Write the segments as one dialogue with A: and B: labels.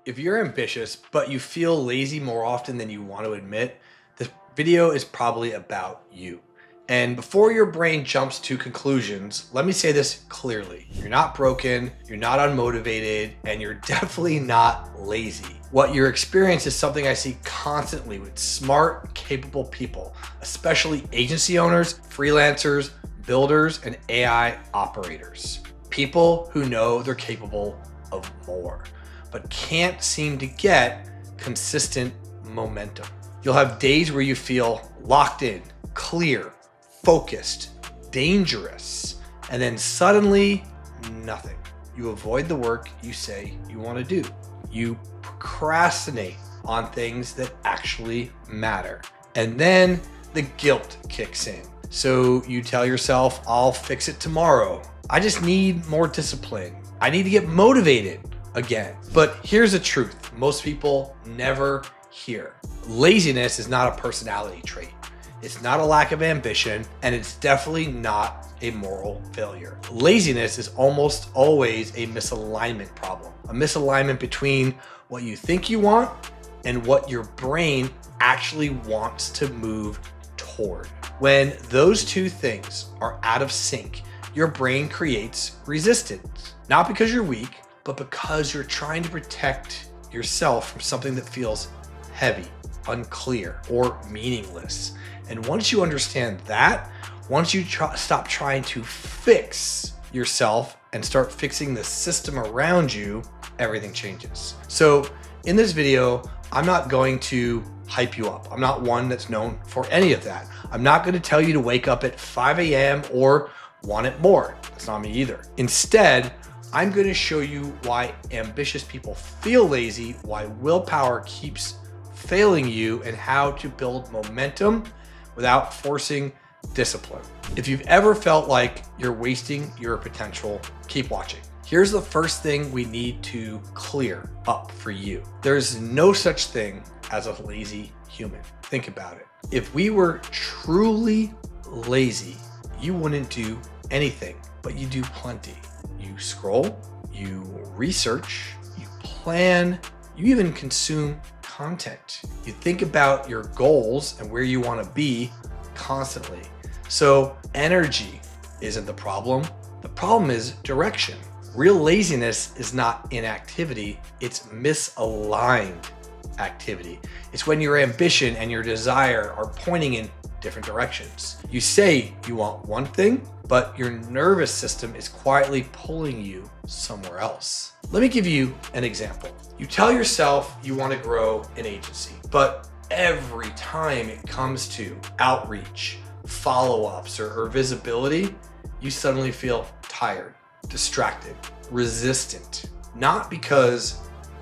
A: If you're ambitious, but you feel lazy more often than you want to admit, this video is probably about you. And before your brain jumps to conclusions, let me say this clearly. You're not broken, you're not unmotivated, and you're definitely not lazy. What you're experiencing is something I see constantly with smart, capable people, especially agency owners, freelancers, builders, and AI operators. People who know they're capable of more, but can't seem to get consistent momentum. You'll have days where you feel locked in, clear, focused, dangerous, and then suddenly nothing. You avoid the work you say you want to do. You procrastinate on things that actually matter. And then the guilt kicks in. So you tell yourself, I'll fix it tomorrow. I just need more discipline. I need to get motivated again. But here's the truth. Most people never hear. Laziness is not a personality trait. It's not a lack of ambition, and it's definitely not a moral failure. Laziness is almost always a misalignment problem. A misalignment between what you think you want and what your brain actually wants to move toward. When those two things are out of sync, your brain creates resistance. Not because you're weak, but because you're trying to protect yourself from something that feels heavy, unclear, or meaningless. And once you understand that, once you stop trying to fix yourself and start fixing the system around you, everything changes. So in this video, I'm not going to hype you up. I'm not one that's known for any of that. I'm not going to tell you to wake up at 5 a.m. or want it more. That's not me either. Instead, I'm going to show you why ambitious people feel lazy, why willpower keeps failing you, and how to build momentum without forcing discipline. If you've ever felt like you're wasting your potential, keep watching. Here's the first thing we need to clear up for you. There's no such thing as a lazy human. Think about it. If we were truly lazy, you wouldn't do anything, but you do plenty. You scroll, you research, you plan, you even consume content. You think about your goals and where you want to be constantly. So energy isn't the problem. The problem is direction. Real laziness is not inactivity, it's misaligned activity. It's when your ambition and your desire are pointing in different directions. You say you want one thing, but your nervous system is quietly pulling you somewhere else. Let me give you an example. You tell yourself you want to grow an agency, but every time it comes to outreach, follow-ups, or visibility, you suddenly feel tired, distracted, resistant. Not because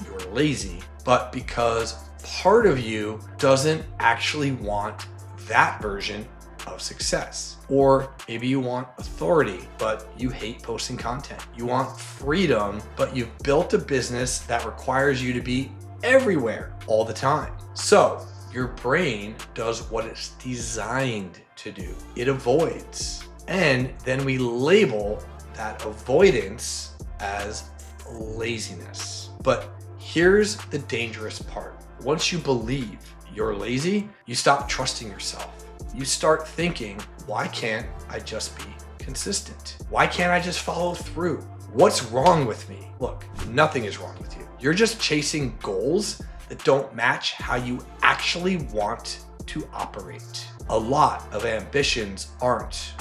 A: you're lazy, but because part of you doesn't actually want that version of success. Or maybe you want authority, but you hate posting content. You want freedom, but you've built a business that requires you to be everywhere all the time. So your brain does what it's designed to do. It avoids. And then we label that avoidance as laziness. But here's the dangerous part. Once you believe you're lazy, you stop trusting yourself. You start thinking, why can't I just be consistent? Why can't I just follow through? What's wrong with me? Look, nothing is wrong with you. You're just chasing goals that don't match how you actually want to operate. A lot of ambitions aren't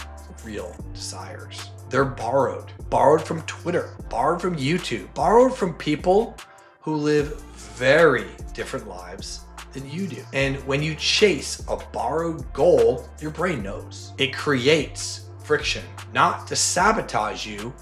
A: real desires. They're borrowed from Twitter, borrowed from YouTube, borrowed from people who live very different lives than you do. And when you chase a borrowed goal, your brain knows. It creates friction, not to sabotage you,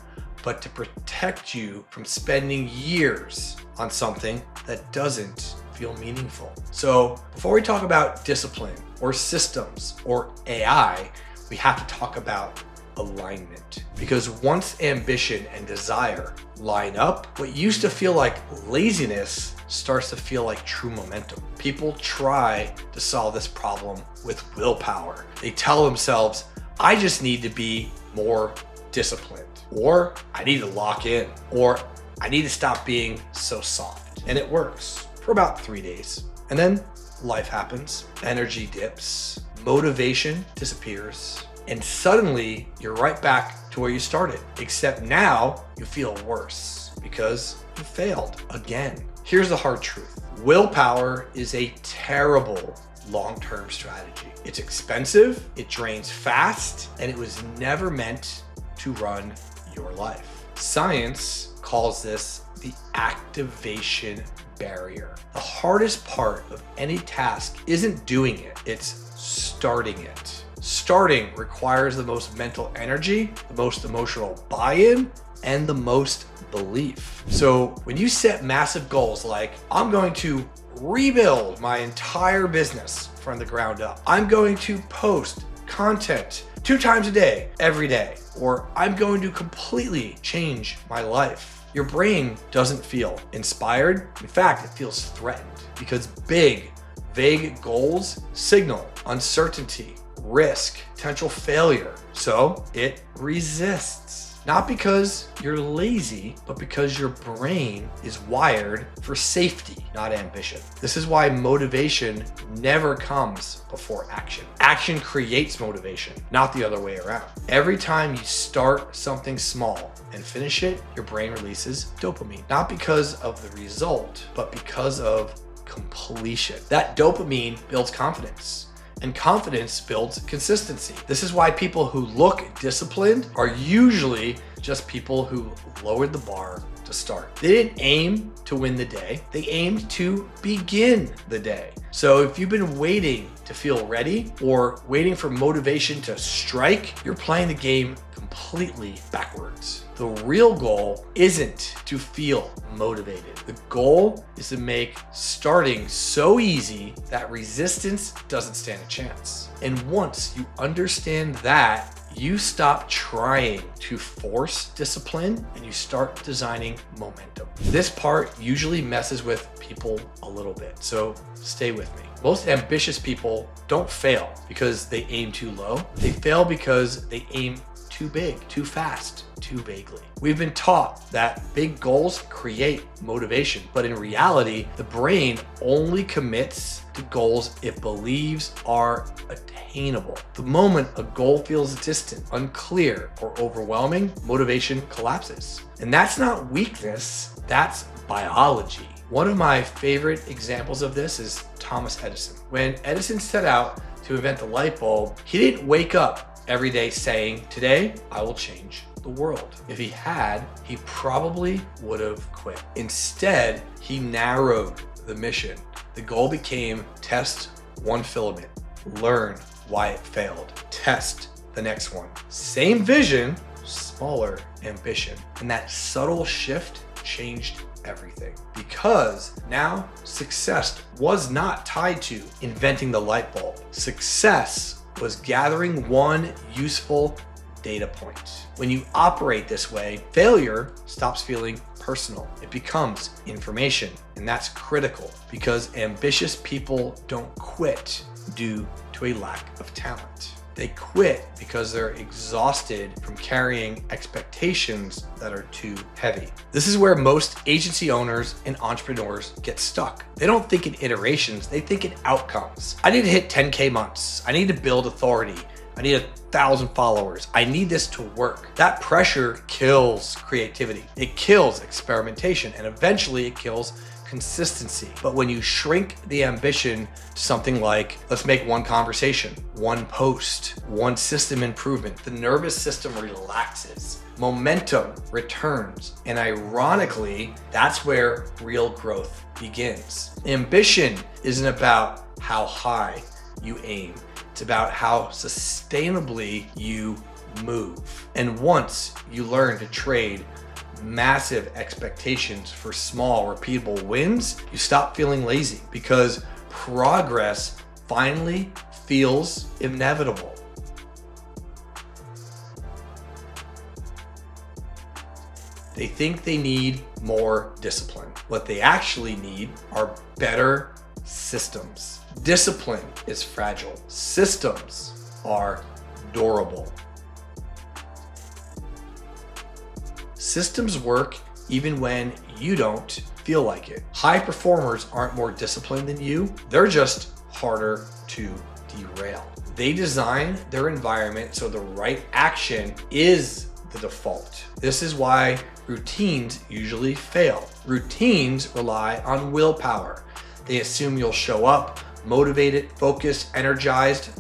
A: but to protect you from spending years on something that doesn't feel meaningful. So before we talk about discipline or systems or AI, we have to talk about alignment. Because once ambition and desire line up, what used to feel like laziness starts to feel like true momentum. People try to solve this problem with willpower. They tell themselves, I just need to be more disciplined, or I need to lock in, or I need to stop being so soft. and it works for about 3 days. And then life happens, energy dips, motivation disappears, and suddenly you're right back to where you started, except now you feel worse because you failed again. Here's the hard truth. Willpower is a terrible long-term strategy. It's expensive, it drains fast, and it was never meant to run your life. Science calls this the activation barrier. The hardest part of any task isn't doing it, it's starting it. Starting requires the most mental energy, the most emotional buy-in, and the most belief. So when you set massive goals like, I'm going to rebuild my entire business from the ground up, I'm going to post content 2 times a day, every day, or I'm going to completely change my life, your brain doesn't feel inspired. In fact, it feels threatened because big, vague goals signal uncertainty, risk, potential failure. So it resists. Not because you're lazy, but because your brain is wired for safety, not ambition. This is why motivation never comes before action. Action creates motivation, not the other way around. Every time you start something small and finish it, your brain releases dopamine. Not because of the result, but because of completion. That dopamine builds confidence. And confidence builds consistency. This is why people who look disciplined are usually just people who lowered the bar to start. They didn't aim to win the day, they aimed to begin the day. So if you've been waiting to feel ready or waiting for motivation to strike, you're playing the game completely backwards. The real goal isn't to feel motivated. The goal is to make starting so easy that resistance doesn't stand a chance. And once you understand that, you stop trying to force discipline and you start designing momentum. This part usually messes with people a little bit, so stay with me. Most ambitious people don't fail because they aim too low. They fail because they aim too big, too fast, too vaguely. We've been taught that big goals create motivation, but in reality, the brain only commits to goals it believes are attainable. The moment a goal feels distant, unclear, or overwhelming, motivation collapses. And that's not weakness, that's biology. One of my favorite examples of this is Thomas Edison. When Edison set out to invent the light bulb, he didn't wake up every day saying, today I will change the world. If he had, he probably would have quit. Instead, he narrowed the mission. The goal became test one filament, learn why it failed, test the next one. Same vision, smaller ambition. And that subtle shift changed everything, because now success was not tied to inventing the light bulb. Success was gathering one useful data point. When you operate this way, failure stops feeling personal. It becomes information, and that's critical because ambitious people don't quit due to a lack of talent. They quit because they're exhausted from carrying expectations that are too heavy. This is where most agency owners and entrepreneurs get stuck. They don't think in iterations, they think in outcomes. I need to hit 10K months. I need to build authority. I need 1,000 followers. I need this to work. That pressure kills creativity. It kills experimentation, and eventually it kills consistency. But when you shrink the ambition to something like, let's make one conversation, one post, one system improvement, the nervous system relaxes, momentum returns, and ironically, that's where real growth begins. Ambition isn't about how high you aim. It's about how sustainably you move. And once you learn to trade massive expectations for small, repeatable wins, you stop feeling lazy because progress finally feels inevitable. They think they need more discipline. What they actually need are better systems. Discipline is fragile. Systems are durable. Systems work even when you don't feel like it. High performers aren't more disciplined than you. They're just harder to derail. They design their environment so the right action is the default. This is why routines usually fail. Routines rely on willpower. They assume you'll show up motivated, focused, energized.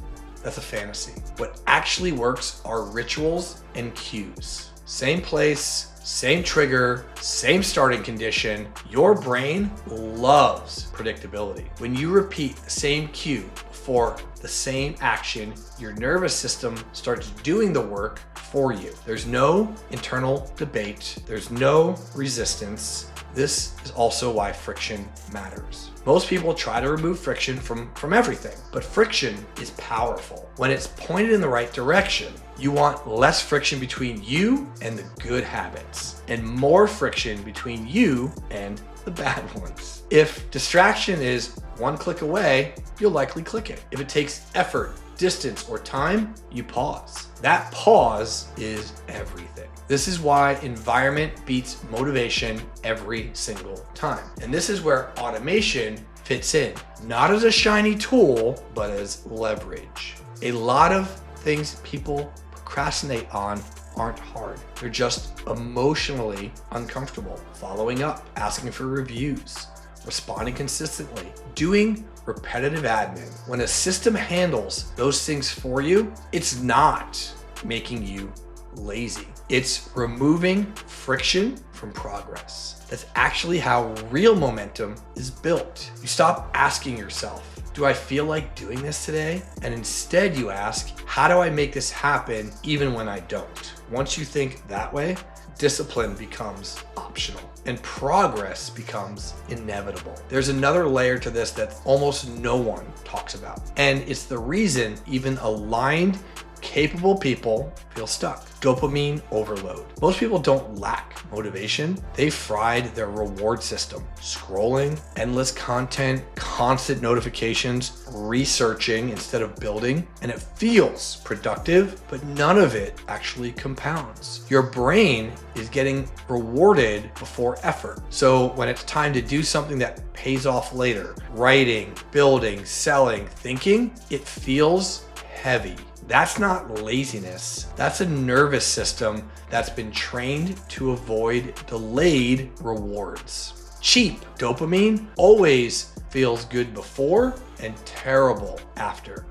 A: That's a fantasy. What actually works are rituals and cues. Same place, same trigger, same starting condition. Your brain loves predictability. When you repeat the same cue for the same action, your nervous system starts doing the work for you. There's no internal debate. There's no resistance. This is also why friction matters. Most people try to remove friction from everything, but friction is powerful when it's pointed in the right direction. You want less friction between you and the good habits and more friction between you and the bad ones. If distraction is one click away, you'll likely click it. If it takes effort, distance, or time, you pause. That pause is everything. This is why environment beats motivation every single time. And this is where automation fits in, not as a shiny tool, but as leverage. A lot of things people procrastinate on aren't hard. They're just emotionally uncomfortable. Following up, asking for reviews, responding consistently, doing repetitive admin. When a system handles those things for you, it's not making you lazy. It's removing friction from progress. That's actually how real momentum is built. You stop asking yourself, do I feel like doing this today? And instead you ask, how do I make this happen even when I don't? Once you think that way, discipline becomes optional and progress becomes inevitable. There's another layer to this that almost no one talks about. And it's the reason even aligned, capable people feel stuck. Dopamine overload. Most people don't lack motivation. They fried their reward system. Scrolling, endless content, constant notifications, researching instead of building. And it feels productive, but none of it actually compounds. Your brain is getting rewarded before effort. So when it's time to do something that pays off later, writing, building, selling, thinking, it feels heavy. That's not laziness. That's a nervous system that's been trained to avoid delayed rewards. Cheap dopamine always feels good before and terrible after.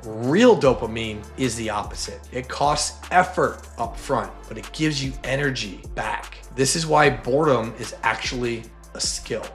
A: Real dopamine is the opposite. It costs effort up front, but it gives you energy back. This is why boredom is actually a skill.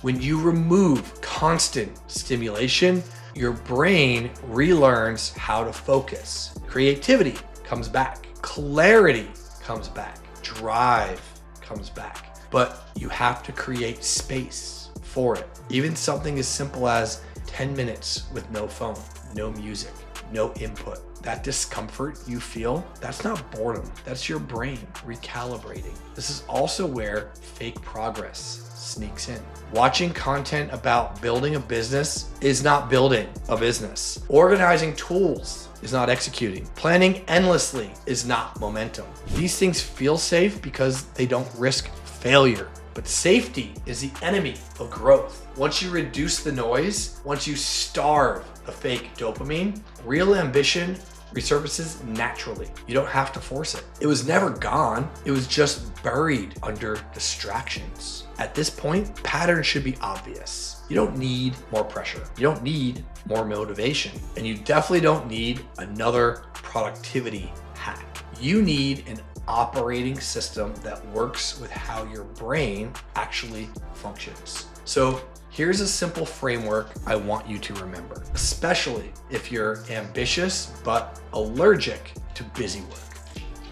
A: When you remove constant stimulation, your brain relearns how to focus. Creativity comes back. Clarity comes back. Drive comes back. But you have to create space for it. Even something as simple as 10 minutes with no phone, no music, no input. That discomfort you feel, that's not boredom. That's your brain recalibrating. This is also where fake progress sneaks in. Watching content about building a business is not building a business. Organizing tools is not executing. Planning endlessly is not momentum. These things feel safe because they don't risk failure. But safety is the enemy of growth. Once you reduce the noise, once you starve the fake dopamine, real ambition resurfaces naturally. You don't have to force it. It was never gone. It was just buried under distractions. At this point, patterns should be obvious. You don't need more pressure. You don't need more motivation. And you definitely don't need another productivity hack. You need an operating system that works with how your brain actually functions. So here's a simple framework I want you to remember, especially if you're ambitious but allergic to busy work.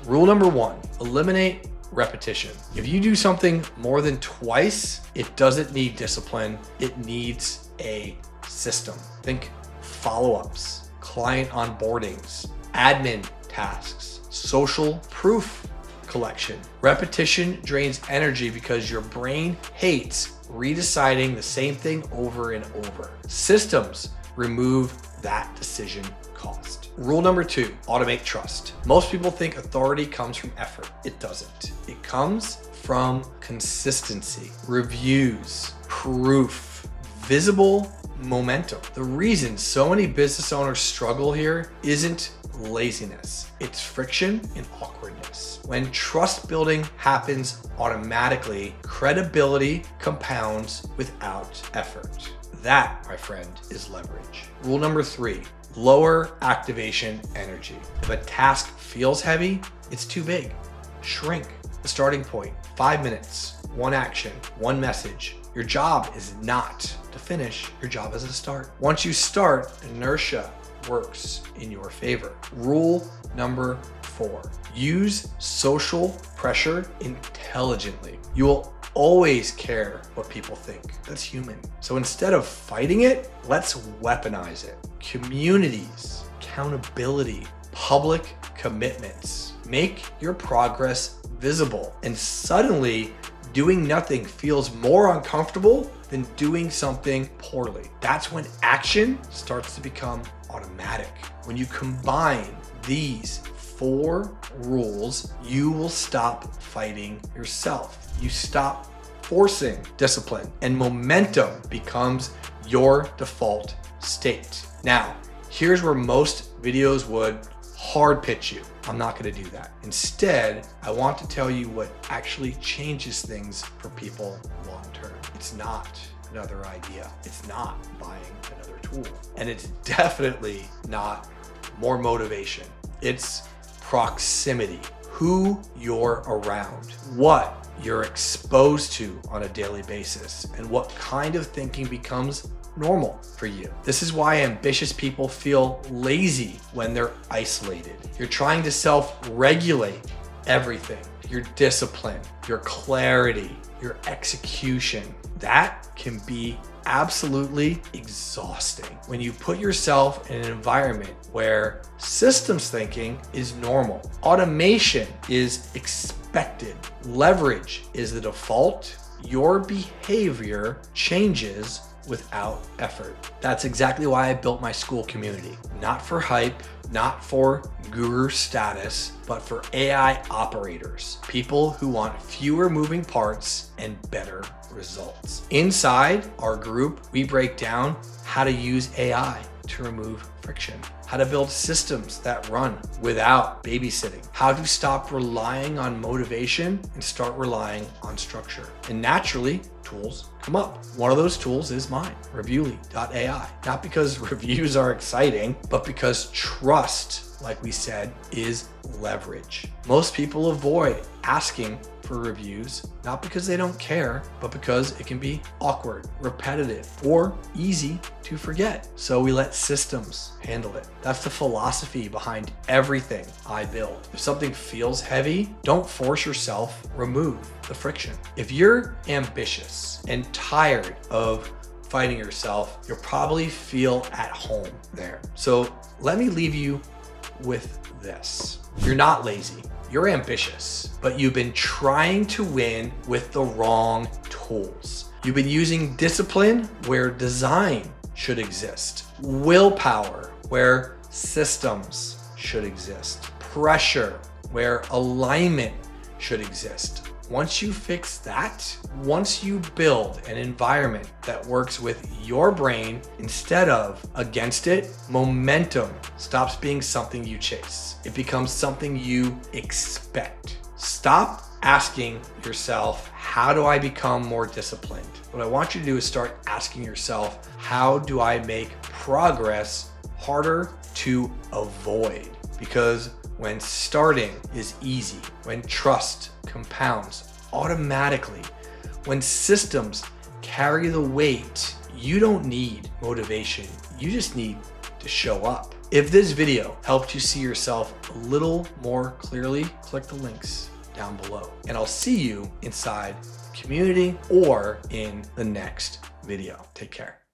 A: Rule number 1, eliminate repetition. If you do something more than twice, it doesn't need discipline. It needs a system. Think follow-ups, client onboardings, admin tasks, social proof collection. Repetition drains energy because your brain hates redeciding the same thing over and over. Systems remove that decision cost. Rule number 2, automate trust. Most people think authority comes from effort. It doesn't. It comes from consistency, reviews, proof, visible momentum. The reason so many business owners struggle here isn't laziness. It's friction and awkwardness. When trust building happens automatically, credibility compounds without effort. That, my friend, is leverage. Rule number 3, lower activation energy. If a task feels heavy, it's too big. Shrink the starting point. 5 minutes, one action, one message. Your job is not to finish, your job is to start. Once you start, inertia works in your favor. Rule number 4, use social pressure intelligently. You will always care what people think. That's human. So instead of fighting it, let's weaponize it. Communities, accountability, public commitments. Make your progress visible, and suddenly doing nothing feels more uncomfortable than doing something poorly. That's when action starts to become automatic. When you combine these 4 rules, you will stop fighting yourself. You stop forcing discipline, and momentum becomes your default state. Now, here's where most videos would hard pitch you. I'm not going to do that. Instead, I want to tell you what actually changes things for people long term. It's not another idea. It's not buying another tool. And it's definitely not more motivation. It's proximity, who you're around, what you're exposed to on a daily basis, and what kind of thinking becomes normal for you. This is why ambitious people feel lazy when they're isolated. You're trying to self-regulate everything, your discipline, your clarity, your execution. That can be absolutely exhausting when you put yourself in an environment where systems thinking is normal, automation is expected, leverage is the default. Your behavior changes without effort. That's exactly why I built my Skool community. Not for hype, not for guru status, but for AI operators, people who want fewer moving parts and better results. Inside our group, we break down how to use AI to remove friction, how to build systems that run without babysitting, how to stop relying on motivation and start relying on structure. And naturally, tools come up. One of those tools is mine, Reviewly.ai. Not because reviews are exciting, but because trust, like we said, is leverage. Most people avoid asking for reviews, not because they don't care, but because it can be awkward, repetitive, or easy to forget. So we let systems handle it. That's the philosophy behind everything I build. If something feels heavy, don't force yourself, remove the friction. If you're ambitious and tired of fighting yourself, you'll probably feel at home there. So let me leave you with this. You're not lazy. You're ambitious, but you've been trying to win with the wrong tools. You've been using discipline where design should exist, willpower where systems should exist, pressure where alignment should exist. Once you fix that, once you build an environment that works with your brain instead of against it, momentum stops being something you chase. It becomes something you expect. Stop asking yourself, how do I become more disciplined? What I want you to do is start asking yourself, how do I make progress harder to avoid? Because when starting is easy, when trust compounds automatically, when systems carry the weight, you don't need motivation. You just need to show up. If this video helped you see yourself a little more clearly, click the links down below, and I'll see you inside the community or in the next video. Take care.